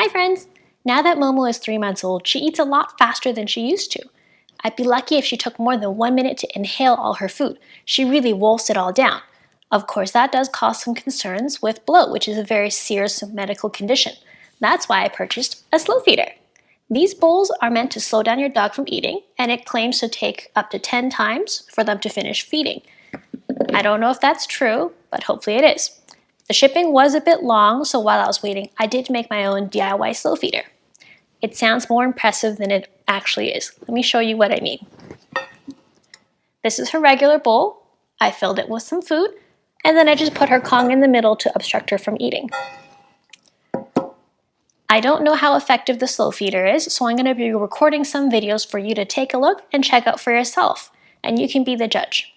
Hi friends! Now that Momo is 3 months old, she eats a lot faster than she used to. I'd be lucky if she took more than 1 minute to inhale all her food. She really wolfs it all down. Of course, that does cause some concerns with bloat, which is a very serious medical condition. That's why I purchased a slow feeder. These bowls are meant to slow down your dog from eating, and it claims to take up to 10 times for them to finish feeding. I don't know if that's true, but hopefully it is. The shipping was a bit long, so while I was waiting, I did make my own DIY slow feeder. It sounds more impressive than it actually is. Let me show you what I mean. This is her regular bowl. I filled it with some food, and then I just put her Kong in the middle to obstruct her from eating. I don't know how effective the slow feeder is, so I'm going to be recording some videos for you to take a look and check out for yourself, and you can be the judge.